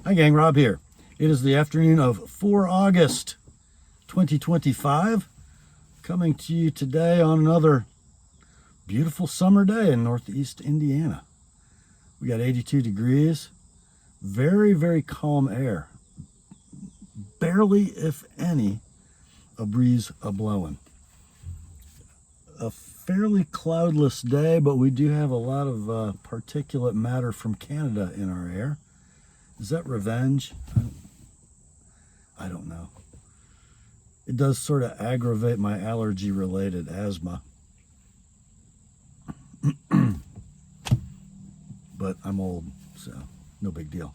Hi gang, Rob here. It is the afternoon of 4 August 2025, coming to you today on another beautiful summer day in Northeast Indiana. We got 82 degrees, very, very calm air. Barely, if any, a breeze a-blowing. A fairly cloudless day, but we do have a lot of particulate matter from Canada in our air. Is that revenge? I don't know. It does sort of aggravate my allergy-related asthma. But I'm old, so no big deal.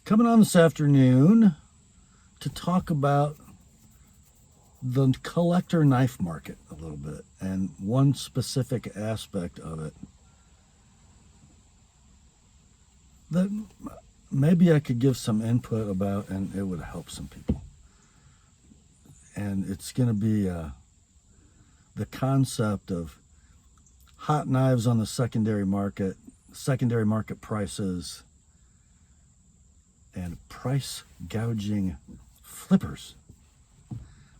Coming on this afternoon to talk about the collector knife market a little bit, and one specific aspect of it that maybe I could give some input about, and it would help some people. And it's going to be the concept of hot knives on the secondary market prices, and price gouging flippers.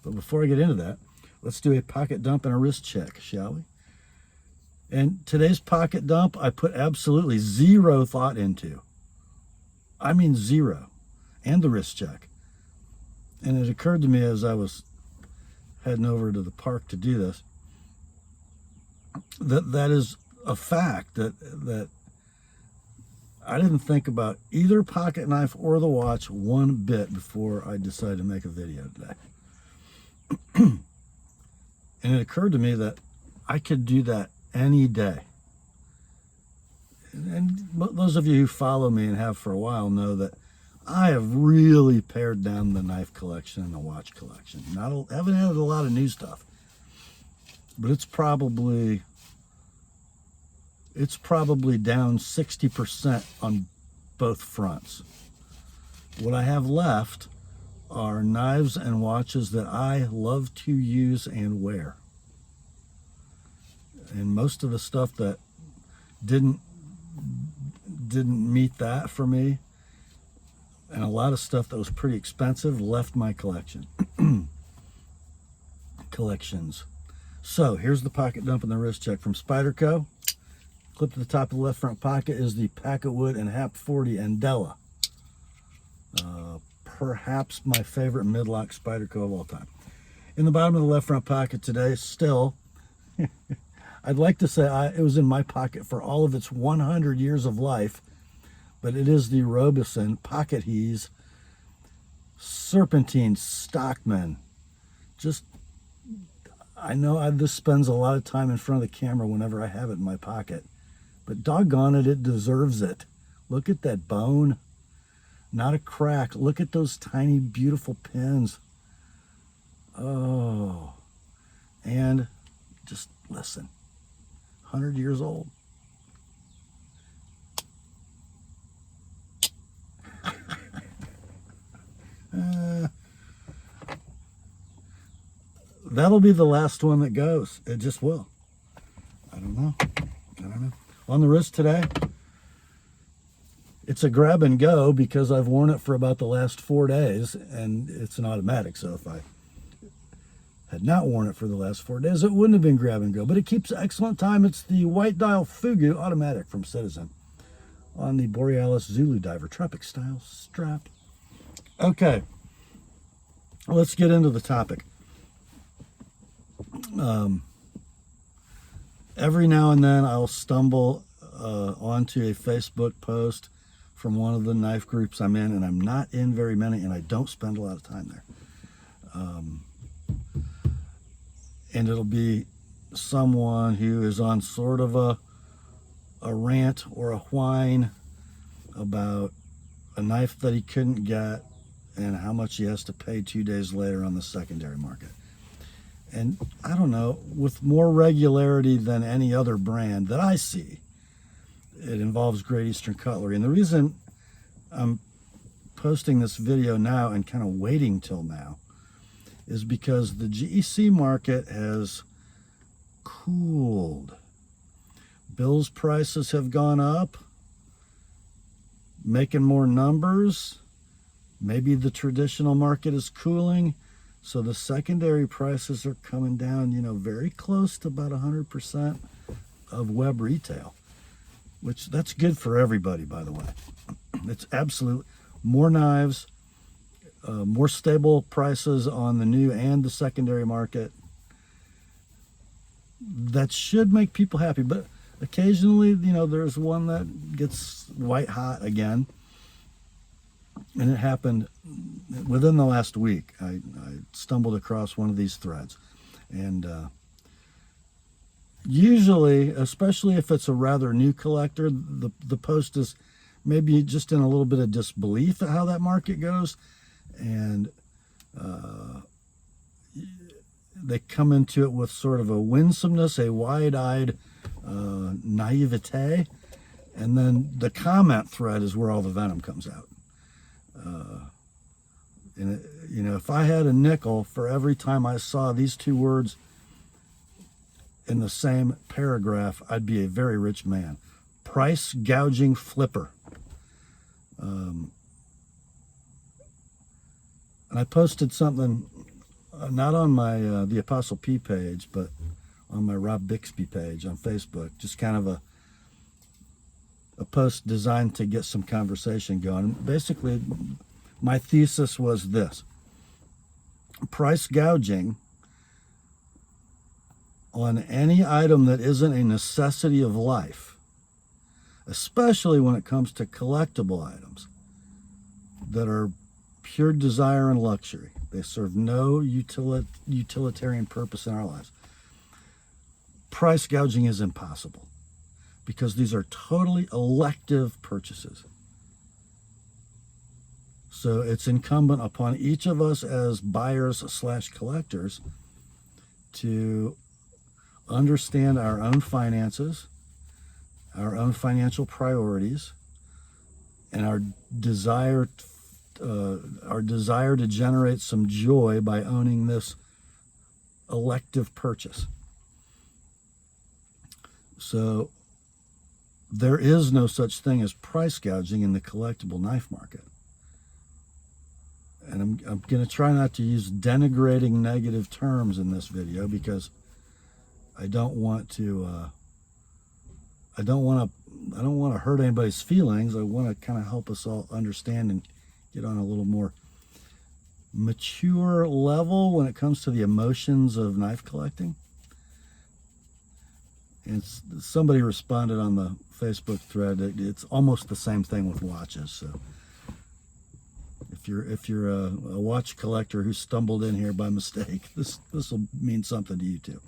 But before I get into that, let's do a pocket dump and a wrist check, shall we? And today's pocket dump, I put absolutely zero thought into. I mean zero. And the wrist check. And it occurred to me as I was heading over to the park to do this, that is a fact that I didn't think about either pocket knife or the watch one bit before I decided to make a video today. And it occurred to me that I could do that any day. And those of you who follow me and have for a while know that I have really pared down the knife collection and the watch collection. Haven't added a lot of new stuff, but it's probably down 60% on both fronts. What I have left are knives and watches that I love to use and wear. And most of the stuff that didn't meet that for me, and a lot of stuff that was pretty expensive, left my collections. So here's the pocket dump and the wrist check from Spyderco. Clip to the top of the left front pocket is the Packetwood and Hap 40 Andela. Perhaps my favorite midlock Spyderco of all time. In the bottom of the left front pocket today, still, I'd like to say it was in my pocket for all of its 100 years of life, but it is the Robeson Pocket Hees Serpentine Stockman. I know this spends a lot of time in front of the camera whenever I have it in my pocket, but doggone it, it deserves it. Look at that bone. Not a crack. Look at those tiny, beautiful pins. Oh. And just listen. 100 years old. That'll be the last one that goes. It just will. I don't know. On the wrist today, it's a grab and go because I've worn it for about the last 4 days, and it's an automatic. So if I had not worn it for the last 4 days, it wouldn't have been grab and go, but it keeps excellent time. It's the White Dial Fugu automatic from Citizen on the Borealis Zulu Diver Tropic style strap. Okay, let's get into the topic. Every now and then I'll stumble onto a Facebook post from one of the knife groups I'm in, and I'm not in very many, and I don't spend a lot of time there. And it'll be someone who is on sort of a rant or a whine about a knife that he couldn't get and how much he has to pay 2 days later on the secondary market. And I don't know, with more regularity than any other brand that I see, it involves Great Eastern Cutlery. And the reason I'm posting this video now and kind of waiting till now is because the GEC market has cooled. Bills prices have gone up. making more numbers. Maybe the traditional market is cooling, so the secondary prices are coming down, very close to about 100% of web retail, which that's good for everybody, by the way. It's absolute more knives, more stable prices on the new and the secondary market. That should make people happy, but occasionally, there's one that gets white hot again. And it happened within the last week. I stumbled across one of these threads. And usually, especially if it's a rather new collector, the post is maybe just in a little bit of disbelief at how that market goes. And they come into it with sort of a winsomeness, a wide-eyed naivete. And then the comment thread is where all the venom comes out. If I had a nickel for every time I saw these two words in the same paragraph, I'd be a very rich man. Price gouging flipper. And I posted something, not on my the Apostle P page, but on my Rob Bixby page on Facebook, just kind of a post designed to get some conversation going. Basically, my thesis was this: price gouging on any item that isn't a necessity of life, especially when it comes to collectible items that are pure desire and luxury. They serve no utilitarian purpose in our lives. Price gouging is impossible, because these are totally elective purchases. So it's incumbent upon each of us as buyers/collectors to understand our own finances, our own financial priorities, and our desire to generate some joy by owning this elective purchase. So there is no such thing as price gouging in the collectible knife market. And I'm going to try not to use denigrating negative terms in this video, because I don't want to hurt anybody's feelings. I want to kind of help us all understand and get on a little more mature level when it comes to the emotions of knife collecting. And somebody responded on the Facebook thread that it's almost the same thing with watches. So if you're a watch collector who stumbled in here by mistake, this will mean something to you too.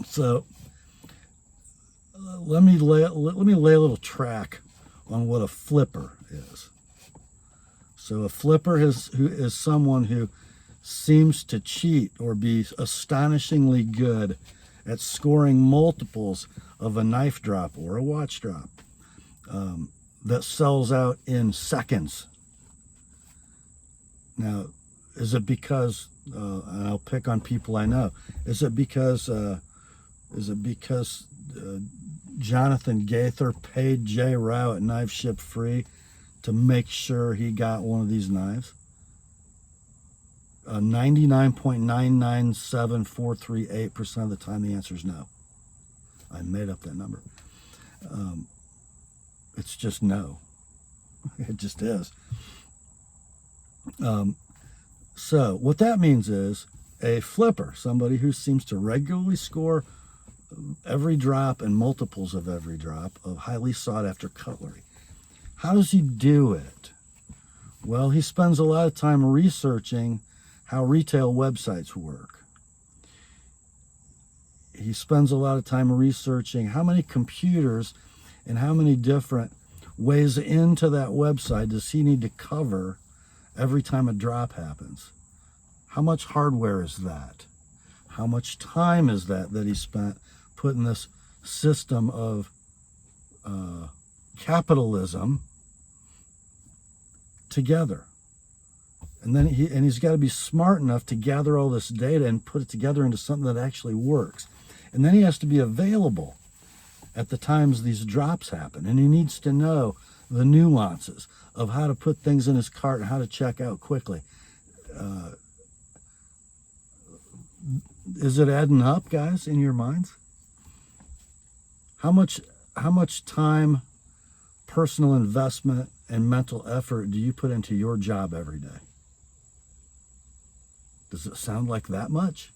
So let me lay a little track on what a flipper is. So a flipper is someone who seems to cheat or be astonishingly good at scoring multiples of a knife drop or a watch drop that sells out in seconds. Now, is it because, and I'll pick on people I know, is it because Jonathan Gaither paid Jay Rao at Knife Ship Free to make sure he got one of these knives? 99.997438% of the time the answer is no. I made up that number. It's just no. It just is. So what that means is a flipper, somebody who seems to regularly score every drop and multiples of every drop of highly sought after cutlery. How does he do it? Well, he spends a lot of time researching how retail websites work. He spends a lot of time researching how many computers and how many different ways into that website does he need to cover every time a drop happens. How much hardware is that? How much time is that he spent putting this system of capitalism together? And then he's got to be smart enough to gather all this data and put it together into something that actually works. And then he has to be available at the times these drops happen. And he needs to know the nuances of how to put things in his cart and how to check out quickly. Is it adding up, guys, in your minds? How much time, personal investment, and mental effort do you put into your job every day? Does it sound like that much?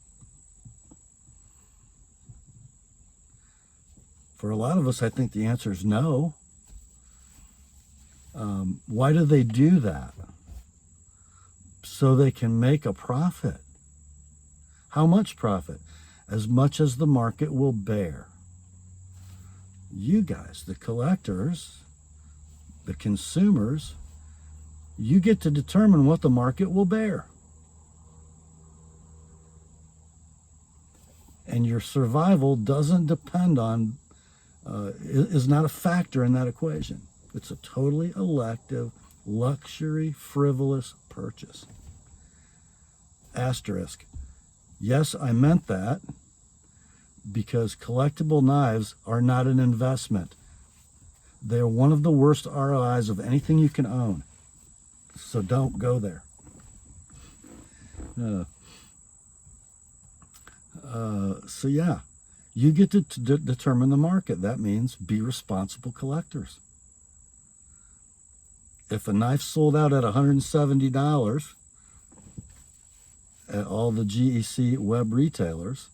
For a lot of us, I think the answer is no. Why do they do that? So they can make a profit. How much profit? As much as the market will bear. You guys, the collectors, the consumers, you get to determine what the market will bear. And your survival doesn't depend on, is not a factor in that equation. It's a totally elective, luxury, frivolous purchase. Asterisk. Yes, I meant that because collectible knives are not an investment. They're one of the worst ROIs of anything you can own. So don't go there. So yeah, you get to determine the market. That means be responsible collectors. If a knife sold out at $170 at all the GEC web retailers,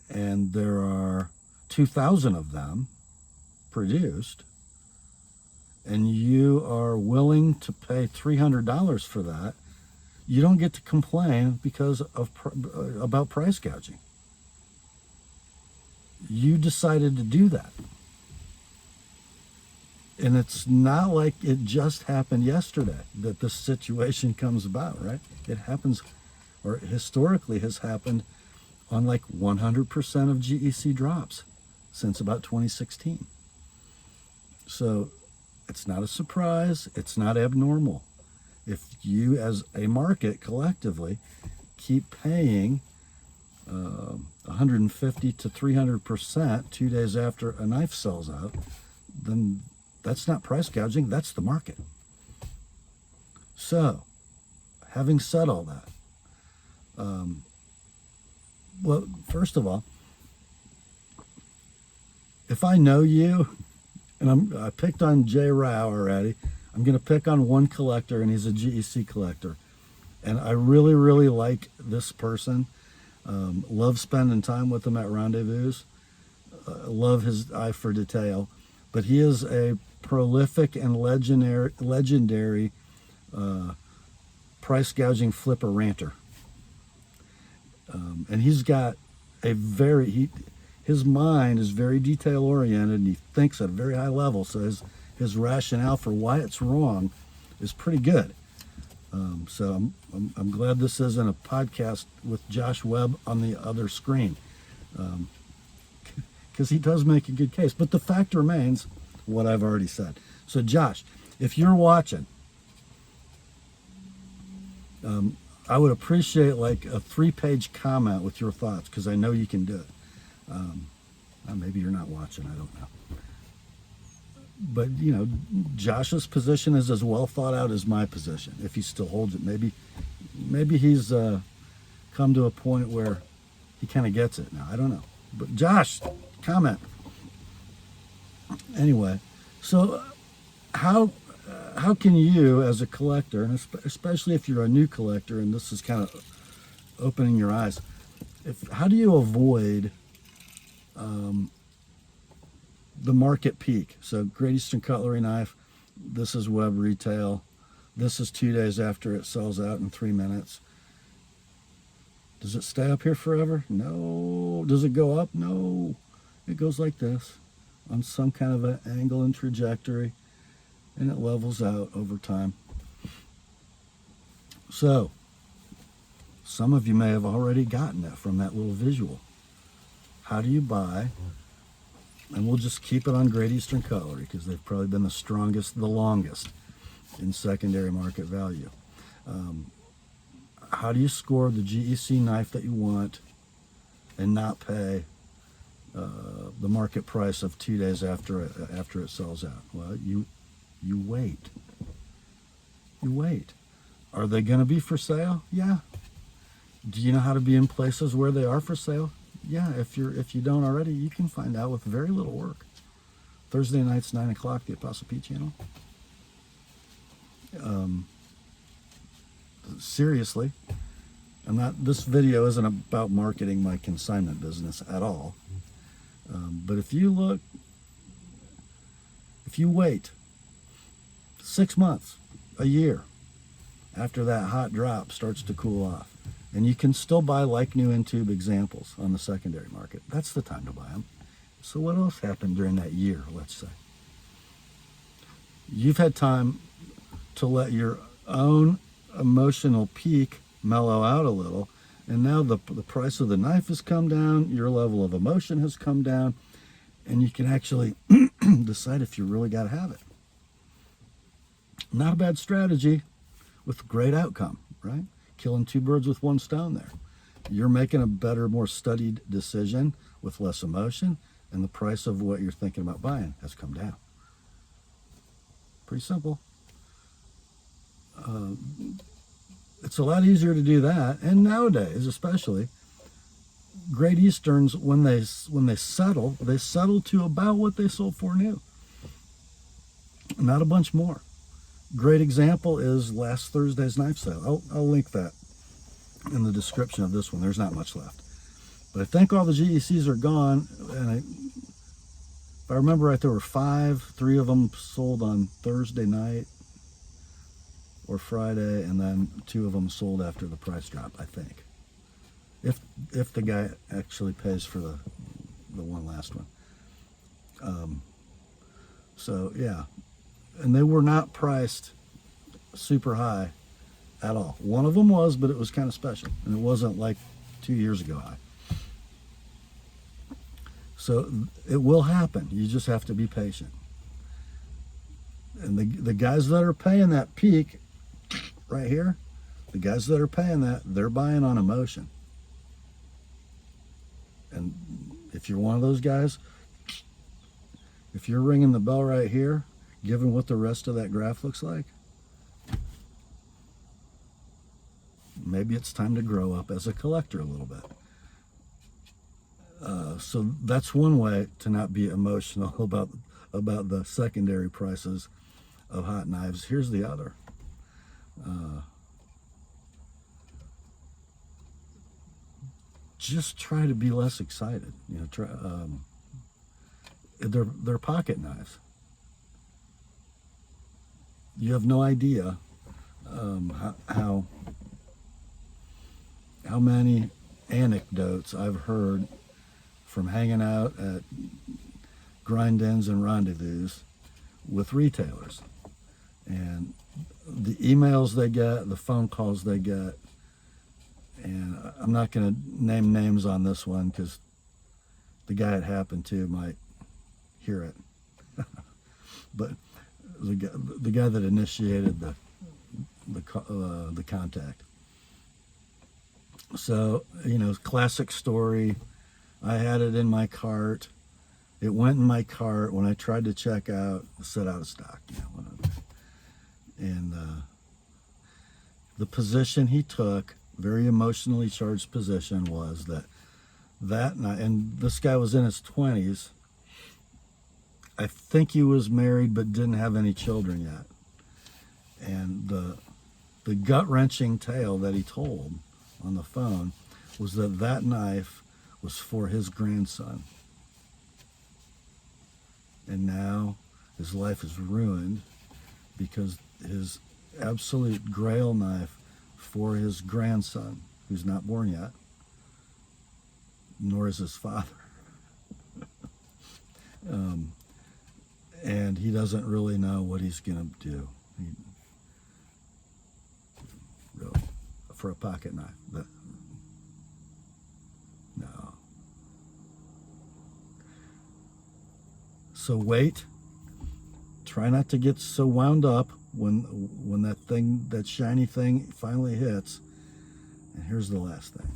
and there are 2,000 of them produced, and you are willing to pay $300 for that, you don't get to complain because of about price gouging. You decided to do that. And it's not like it just happened yesterday that this situation comes about, right? It happens, or historically has happened, on like 100% of GEC drops since about 2016. So it's not a surprise. It's not abnormal. If you as a market collectively keep paying 150 to 300% 2 days after a knife sells out, then that's not price gouging, that's the market. So, having said all that, well, first of all, if I know you, and I picked on Jay Rao already, I'm going to pick on one collector, and he's a GEC collector. And I really, really like this person. Love spending time with him at rendezvous. Love his eye for detail. But he is a prolific and legendary price gouging flipper ranter. And he's got his mind is very detail oriented, and he thinks at a very high level. So his rationale for why it's wrong is pretty good. So I'm glad this isn't a podcast with Josh Webb on the other screen, because he does make a good case. But the fact remains what I've already said. So Josh, if you're watching, I would appreciate like a 3-page comment with your thoughts, because I know you can do it. Maybe you're not watching, I don't know. But, you know, Josh's position is as well thought out as my position, if he still holds it. Maybe he's come to a point where he kind of gets it now. I don't know. But Josh, comment. Anyway, so how can you as a collector, and especially if you're a new collector, and this is kind of opening your eyes, how do you avoid the market peak? So Great Eastern Cutlery knife, this is web retail, this is 2 days after it sells out in 3 minutes. Does it stay up here forever? No. Does it go up? No. It goes like this on some kind of an angle and trajectory, and it levels out over time. So some of you may have already gotten that from that little visual. How do you buy? And we'll just keep it on Great Eastern Cutlery, because they've probably been the strongest, the longest in secondary market value. How do you score the GEC knife that you want and not pay the market price of 2 days after it sells out. Well, you wait. You wait. Are they going to be for sale? Yeah. Do you know how to be in places where they are for sale? Yeah. If you don't already, you can find out with very little work. Thursday nights, 9 o'clock, the Apostle P channel. Seriously, this video isn't about marketing my consignment business at all. But if you wait 6 months, a year, after that hot drop starts to cool off, and you can still buy like new in-tube examples on the secondary market, that's the time to buy them. So what else happened during that year, let's say? You've had time to let your own emotional peak mellow out a little, and now the price of the knife has come down, your level of emotion has come down, and you can actually decide if you really got to have it. Not a bad strategy with great outcome, right? Killing two birds with one stone there. You're making a better, more studied decision with less emotion, and the price of what you're thinking about buying has come down. Pretty simple. It's a lot easier to do that, and nowadays especially, Great Easterns, when they settle to about what they sold for new, not a bunch more. Great example is last Thursday's knife sale. I'll link that in the description of this one. There's not much left, but I think all the GECs are gone, and if I remember right, there were 5. 3 of them sold on Thursday night or Friday, and then 2 of them sold after the price drop, I think. If the guy actually pays for the one last one. So yeah, and they were not priced super high at all. One of them was, but it was kind of special, and it wasn't like 2 years ago high. So it will happen. You just have to be patient. And the guys that are paying that peak right here, the guys that are paying that, they're buying on emotion. And if you're one of those guys, if you're ringing the bell right here, given what the rest of that graph looks like, maybe it's time to grow up as a collector a little bit. So that's one way to not be emotional about the secondary prices of hot knives. Here's the other. Just try to be less excited. You know, they're pocket knives. You have no idea how many anecdotes I've heard from hanging out at grind-ins and rendezvous with retailers, and the emails they get, the phone calls they get. And I'm not going to name names on this one because the guy it happened to might hear it. But the guy that initiated the contact. So, you know, classic story. I had it in my cart. It went in my cart. When I tried to check out, it said out of stock. You know, and the position he took, very emotionally charged position, was that night, and this guy was in his 20s. I think he was married but didn't have any children yet. And the gut-wrenching tale that he told on the phone was that knife was for his grandson. And now his life is ruined because his absolute grail knife for his grandson, who's not born yet, nor is his father. And he doesn't really know what he's going to do really, for a pocket knife. No. So wait. Try not to get so wound up when that shiny thing finally hits. And here's the last thing.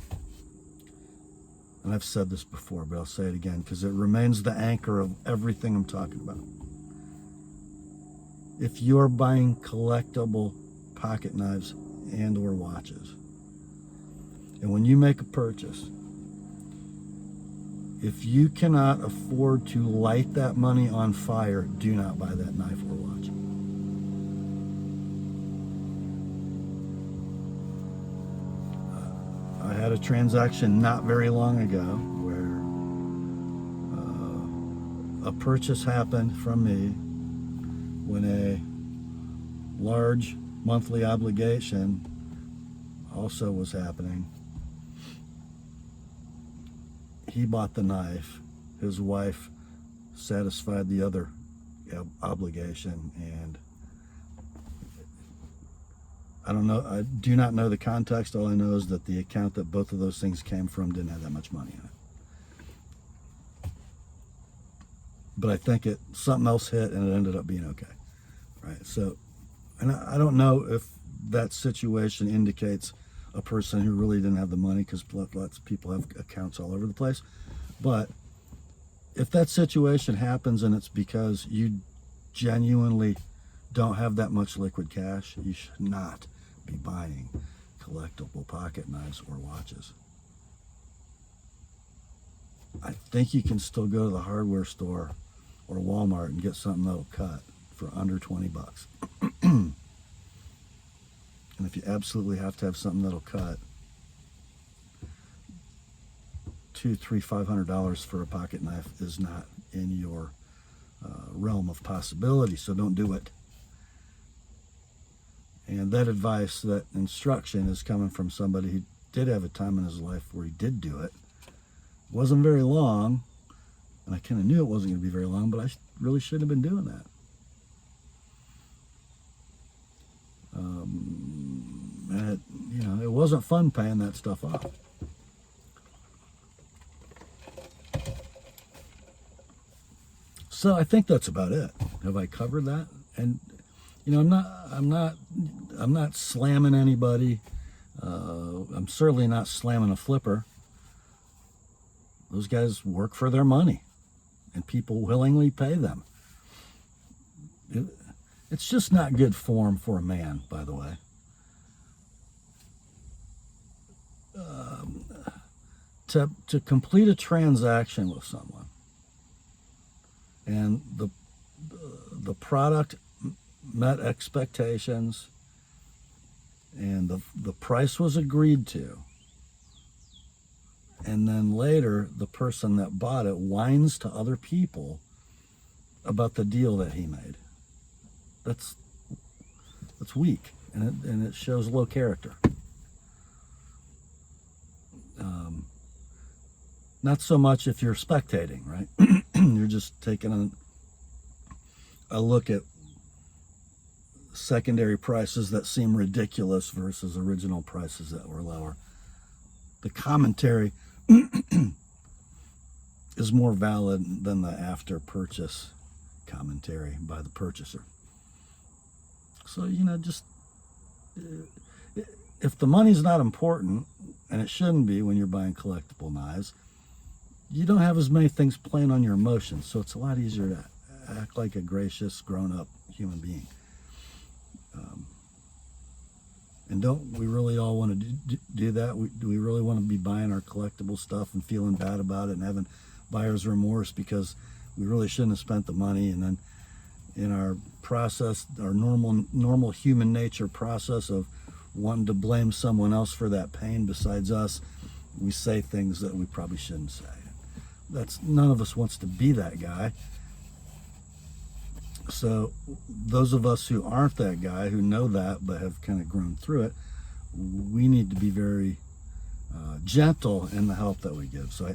And I've said this before, but I'll say it again because it remains the anchor of everything I'm talking about. If you're buying collectible pocket knives and or watches, and when you make a purchase, if you cannot afford to light that money on fire, do not buy that knife or watch. I had a transaction not very long ago where a purchase happened from me when a large monthly obligation also was happening. He bought the knife. His wife satisfied the other obligation, and I don't know. I do not know the context. All I know is that the account that both of those things came from didn't have that much money in it. But I think something else hit, and it ended up being okay, right? So, and I don't know if that situation indicates a person who really didn't have the money, because lots of people have accounts all over the place. But if that situation happens and it's because you genuinely don't have that much liquid cash, you should not be buying collectible pocket knives or watches. I think you can still go to the hardware store or Walmart and get something that'll cut for under 20 bucks. And if you absolutely have to have something that'll cut, $200, $300, $500 for a pocket knife is not in your realm of possibility, so don't do it. And that advice, that instruction, is coming from somebody who did have a time in his life where he did do it. It wasn't very long, and I kind of knew it wasn't going to be very long, but I really shouldn't have been doing that. And it wasn't fun paying that stuff off. So I think that's about it. Have I covered that? And I'm not slamming anybody. I'm certainly not slamming a flipper. Those guys work for their money, and people willingly pay them. It's just not good form for a man, by the way. To complete a transaction with someone, and the product met expectations, and the price was agreed to, and then later the person that bought it whines to other people about the deal that he made. That's weak, and it shows low character. Not so much if you're spectating, right? You're just taking a look at secondary prices that seem ridiculous versus original prices that were lower. The commentary is more valid than the after purchase commentary by the purchaser. So, just if the money's not important, and it shouldn't be when you're buying collectible knives, you don't have as many things playing on your emotions, so it's a lot easier to act like a gracious, grown-up human being. And don't we really all want to do that? Do we really want to be buying our collectible stuff and feeling bad about it and having buyer's remorse because we really shouldn't have spent the money? And then in our process, our normal human nature process of wanting to blame someone else for that pain besides us, we say things that we probably shouldn't say. None of us wants to be that guy. So those of us who aren't that guy, who know that but have kind of grown through it, we need to be very gentle in the help that we give. So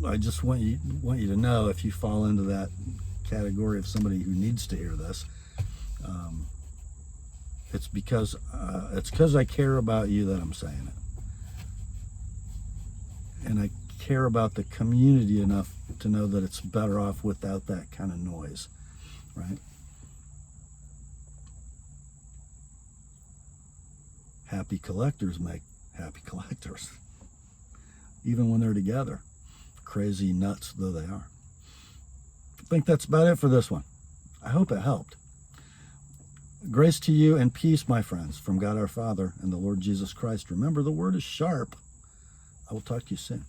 I just want you to know, if you fall into that category of somebody who needs to hear this, it's because I care about you that I'm saying it, and I care about the community enough to know that it's better off without that kind of noise, right? Happy collectors make happy collectors. even when they're together, crazy nuts though they are. I think that's about it for this one. I hope it helped. Grace to you and peace, my friends, from God our Father and the Lord Jesus Christ. Remember, the word is sharp. I will talk to you soon.